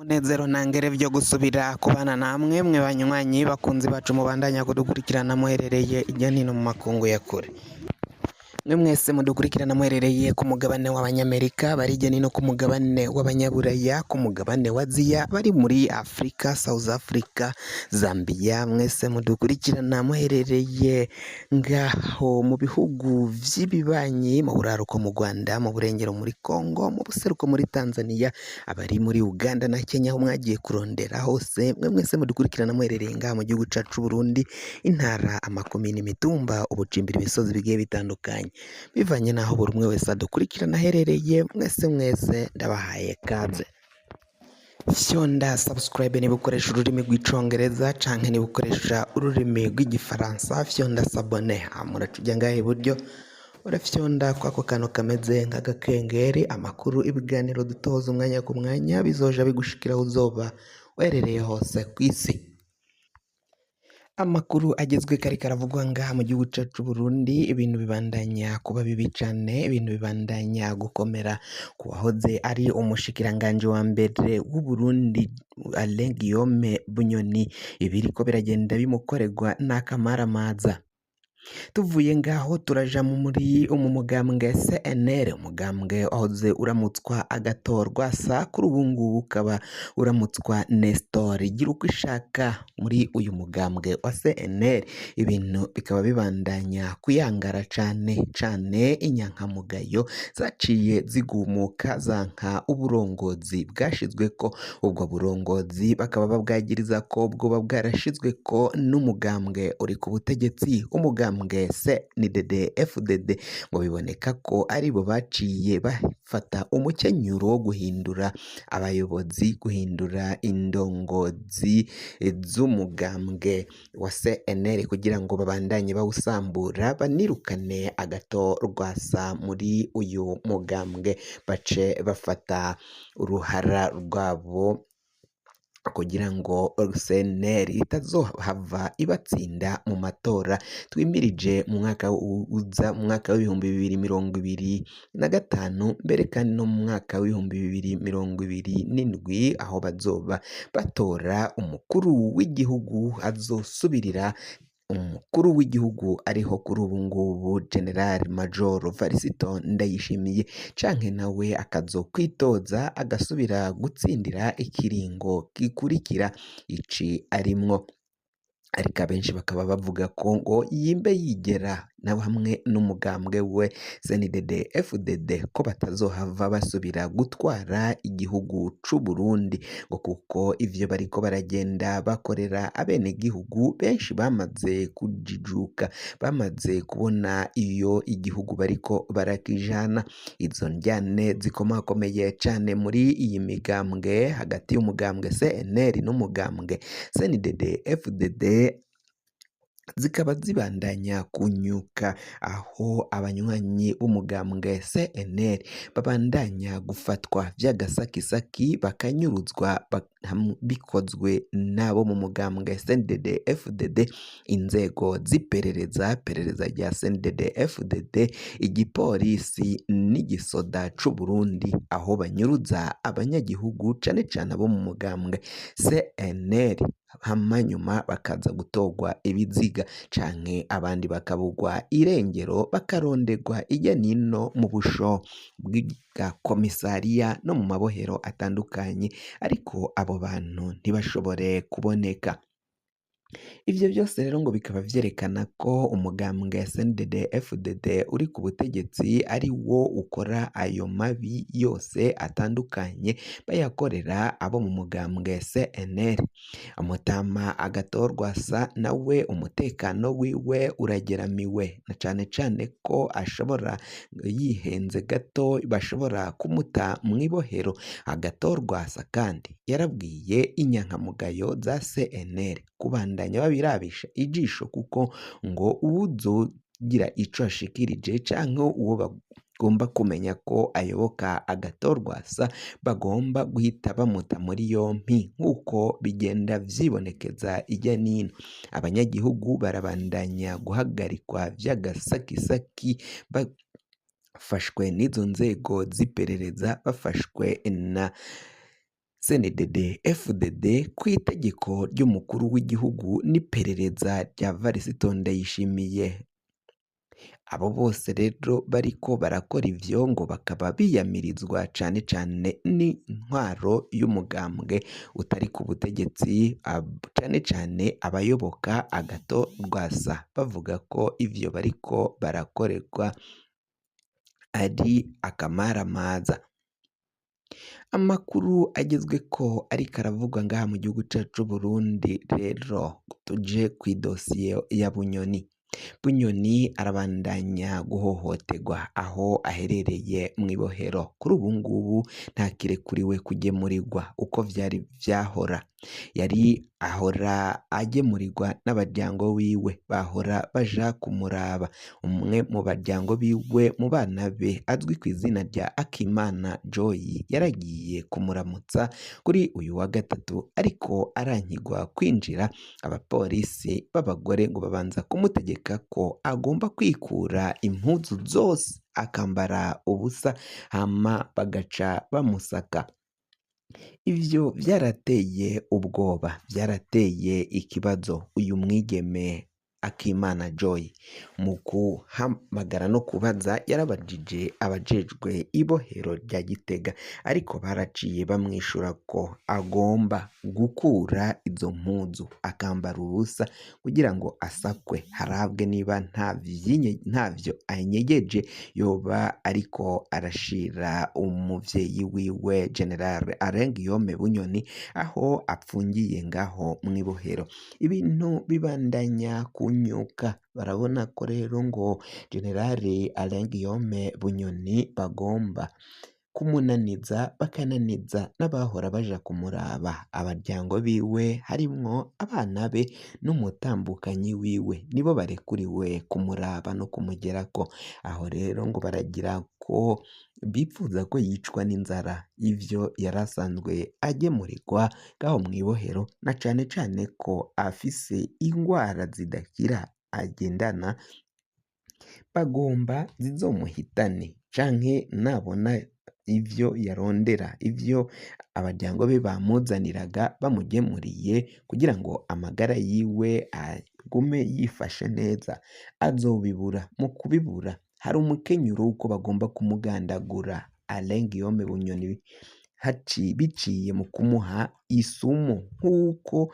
Umunezero ntangere vyo gusubira kubana namwe mwe banywanyi bakunzi bacu mubandanya kudukurikirana muherereye irya nino mu makungu ya kure. Mwe mwese mudukurikirana muherereye ku mugabane w'abanyamerika, bari irya nino ku mugabane w'abanyaburaya, ku mugabane wa Aziya, bari muri Afrika, South Africa, Zambia, mwese mudukurikirana muherereye ngaho mu bihugu vy'ibibanyi, mu buraruko mu Rwanda, mu burengero muri Congo, mu buseruko muri Tanzania, abari muri Uganda na Kenya aho mwagiye kurondera hose, mwe mwese mudukurikirana muherereye ngaha mu gihugu cacu Burundi, intara, amakomine, imitumba, ubucimbiri, imisozi bigiye bitandukanye, bivanye naho buri umwe wese adukurikirana aherereye. Mwese ndabahaye kaze. Fyonda subscribe niba ukoresha ururimi rw'icongereza canke niba ukoresha ururimi rw'igifaransa, fyonda sabone, muracuja ngaha iburyo urafyonda kwako kantu kameze nk'agakengeri, amakuru, ibiganiro dutoza umwanya ku mwanya bizoja bigushikira aho uzoba uherereye hose kw'isi. Amakuru agezwe kari karavugwa ngaha mu gihugu cacu Burundi, ibintu bibandanya kuba bibi cane, ibintu bibandanya gukomera ku wahoze ari umushikiranganje wa mbere w'u Burundi Alain Guillaume Bunyoni, ibiriko biragenda bimukorerwa n'akamaramaza. Tuvuye ngaho turaja mu mugambwe CNL, umugambwe wahoze uramutswa agatorwa sa kuri ubu ngubu ukaba uramutswa Nestor Girukishaka. Muri uyu mugambwe wa CNL ibintu bikaba bibandanya kuyangara cane, inyankamugayo zaciye zigumuka zanka uburongozi bwashizweko. Ubwo burongozi bakaba babwagiriza ko bwoba bwarashizweko n'umugambwe uri ku butegetsi, umugambwe CNDD FDD, ngo biboneka ko aribo baciye bafata umukenyuro wo guhindura abayobozi, guhindura indongozi z'umugambwe wa CNL kugira ngo babandanye bawusambura, banirukane agatorwasa muri uyu mugambwe, bace bafata uruhara rwabo kugira ngo CNL itazohava ibatsinda mu matora twimirije mu mwaka uza, mu mwaka w'ibihumbi 2025, mbere kandi no mu mwaka w'ibihumbi 2027, aho bazoba batora umukuru w'igihugu azosubirira umukuru w'igihugu ariho kuri ubu ngubu General Major Varisito Ndayishimiye, canke nawe akazokwitoza agasubira gutsindira ikiringo gikurikira ici arimwo. Ariko abenshi bakaba bavuga ko ngo yimbe yigera na hamwe n'umugambwe we CNDD FDD ko batazohava basubira gutwara igihugu c'u Burundi, ngo kuko ivyo bariko baragenda bakorera abene gihugu benshi bamaze kujijuka, bamaze kubona iyo igihugu bariko barakijana. Izo njyane zikomakomeye cane muri iyi migambwe hagati y'umugambwe CNL n'umugambwe CNDD FDD zikaba zibandanya kunyuka, aho abanywanyi b'umugambwe CNL babandanya gufatwa vy'agasakisaki bakanyuruzwa bikozwe nabo mu mugambwe CNDD FDD. Inzego z'iperereza rya CNDD FDD, igipolisi n'igisoda c'u Burundi, aho banyuruza abanyagihugu cane abo mu mugambwe CNL, hanyuma bakaza gutorwa ibiziga canke abandi bakabugwa irengero, bakarondegwa irya nino mu busho bwa komisariya no mu mabohero atandukanye, ariko abo bantu ntibashobore kuboneka. Ivyo byose rero ngo bikaba vyerekana ko umugambwe CNDD FDD uri ku butegetsi ari wo ukora ayo mabi yose atandukanye bayakorera abo mu mugambwe CNL. Umutama Agathon nawe umutekano wiwe urageramiwe, na cane ko ashobora yihenze gato bashobora kumuta mw'ibohero. Agathon kandi yarabwiye inyankamugayo za CNL kubandanya babirabisha ijisho, kuko ngo uwuzogira ico ashikirije canke uwo bagomba kumenya ko ayoboka Agathon bagomba guhita bamuta muri yompi, nk'uko bigenda vyibonekeza irya nino. Abanyagihugu barabandanya guhagarikwa vy'agasakisaki bafashwe n'izo nzego z'iperereza, bafashwe na CNDD-FDD kw'itegeko ry'umukuru w'igihugu n'iperereza rya Varisito Ndayishimiye. Abo bose rero bariko barakora ivyo ngo bakaba biyamirizwa cane cane n'intwaro y'umugambwe utari ku butegetsi, cane cane abayoboka Agathon Rwasa, bavuga ko ivyo bariko barakorerwa ari akamaramaza. Amakuru agezweko ariko aravugwa ngaha mu gihugu cacu c'Uburundi rero tuje kw'idosiye ya Bunyoni. Bunyoni arabandanya guhohoterwa aho aherereye mw'ibohero. Kuri ubu ngubu ntakirekuriwe kugemurirwa uko vyahora. Yari ahora agemurirwa n'abaryango wiwe, bahora baja kumuraba. Umwe mu baryango biwe mu bana be azwi kw'izina rya Akimana Joy yaragiye kumuramutsa kuri uyu wa gatatu, ariko arankigwa kwinjira. Abapolisi b'abagore ngo babanza kumutegeka ko agomba kwikura impuzu zose akambara ubusa, hama bagaca bamusaka. Ivyo vyarateye ubwoba, vyarateye ikibazo uyu mwigeme Akimana Joy. Mu guhamagara no kubaza yarabajije abajejwe ibohero rya Gitega, ariko baraciye bamwishura ko agomba gukura izo mpuzu akambara ubusa kugira ngo asakwe, harabwe niba ntavyo anyegeje yoba ariko arashira umuvyeyi wiwe General Guillaume Bunyoni aho apfungiye ngaho mw'ibohero. Ibintu bibandanya kunyuka, barabona ko rero ngo General Guillaume Bunyoni bagomba kumunaniza, bakananiza n'abahora baja kumuraba. Abaryango biwe harimwo abana be n'umutambukanyi wiwe nibo barekuriwe kumuraba no kumugerako. Aho rero ngo baragira ko bipfuza ko yicwa n'inzara. Ivyo yarasanzwe agemurirwa ngaho mw'ibohero, na cane cane ko afise ingwara zidakira agendana, bagomba zizomuhitane canke nabona ivyo yarondera, ivyo abaryango be bamuzaniraga bamugemuriye kugira ngo amagara yiwe agume yifashe neza, azobibura. Mu kubibura hari umukenyuro w'uko bagomba kumugandagura Guillaume Bunyoni biciye mu kumuha isumu, nk'uko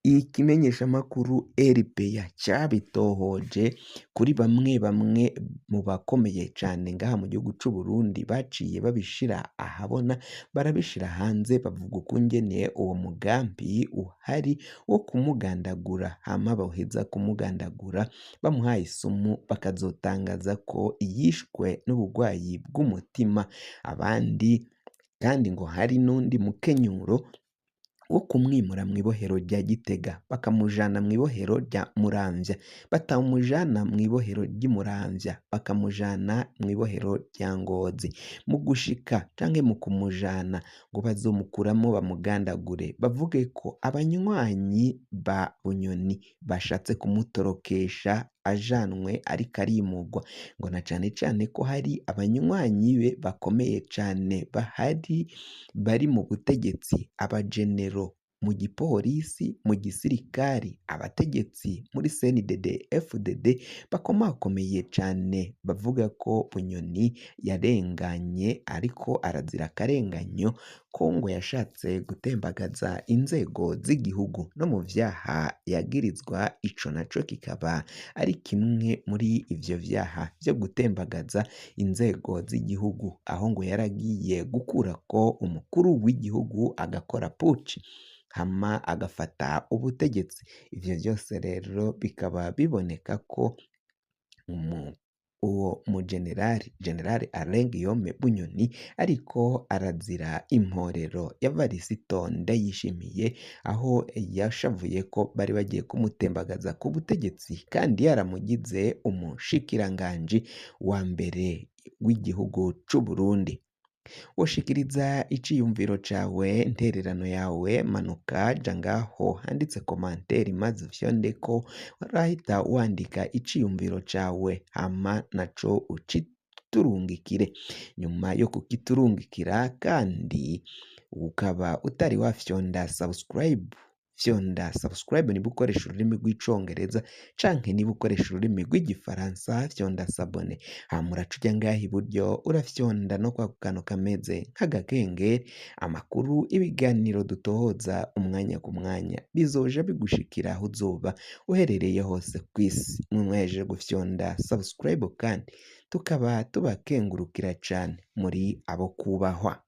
ikimenyeshamakuru RPA cabitohoje kuri bamwe bamwe mu bakomeye cane ngaha mu gihugu c'Uburundi. Baciye babishira ahabona, barabishira hanze, bavuga ukungene uwo mugambi uhari wo kumugandagura, hama boheza kumugandagura bamuhaye isumu bakazotangaza ko yishwe n'ubugwayi bw'umutima. Abandi kandi ngo hari n'undi mukenyuro wo kumwimura mw'ibohero rya Gitega bakamujana mw'ibohero rya Muramvya, batamujana mw'ibohero ry'i Muramvya, bakamujana mw'ibohero rya Ngozi. Mu gushika canke mu kumujana ngo bazomukuramo bamugandagure, bavuge ko abanywanyi ba Bunyoni bashatse kumutorokesha ajanwe ariko arimugwa, ngo na cane cane ko hari abanywanyi be bakomeye cane bahari bari mu butegetsi, abajenero mu gipolisi, mu gisirikari, abategetsi muri CNDD-FDD bakomakomeye cane, bavuga ko Bunyoni yarenganye ariko arazira akarenganyo, ko ngo yashatse gutembagaza inzego z'igihugu. No mu vyaha yagirizwa, ico naco kikaba ari kimwe muri ivyo vyaha vyo gutembagaza inzego z'igihugu, aho ngo yaragiye gukurako umukuru w'igihugu agakora puci, hama agafata ubutegetsi. Ivyo vyose rero bikaba biboneka ko uwo General Guillaume Bunyoni ariko arazira imporero ya Varisito Ndayishimiye, aho yashavuye ko bari bagiye kumutembagaza ku butegetsi kandi yaramugize umushikiranganji wa mbere w'igihugu c'Uburundi. Woshikiriza iciyumviro cawe, intererano yawe, manuka ja ngaho handitse komanteri maze ufyondeko, urahita wandika iciyumviro cawe, hama naco uciturungikire. Nyuma yo kukiturungikira kandi ukaba utari wafyonda subscribe, fyonda subscribe niba ukoresha ururimi rw'icongereza canke niba ukoresha ururimi rw'igifaransa fyonda sabone, hama uraca uja ngaha iburyo urafyonda no kwa kantu kameze nk'agakengeri, amakuru ibiganiro dutohoza umwanya ku mwanya bizoja bigushikira aho uzoba uherereye hose kw'isi. Mwahejeje gufyonda subscribe kandi tukaba tubakengurukira cane muri abo kubahwa.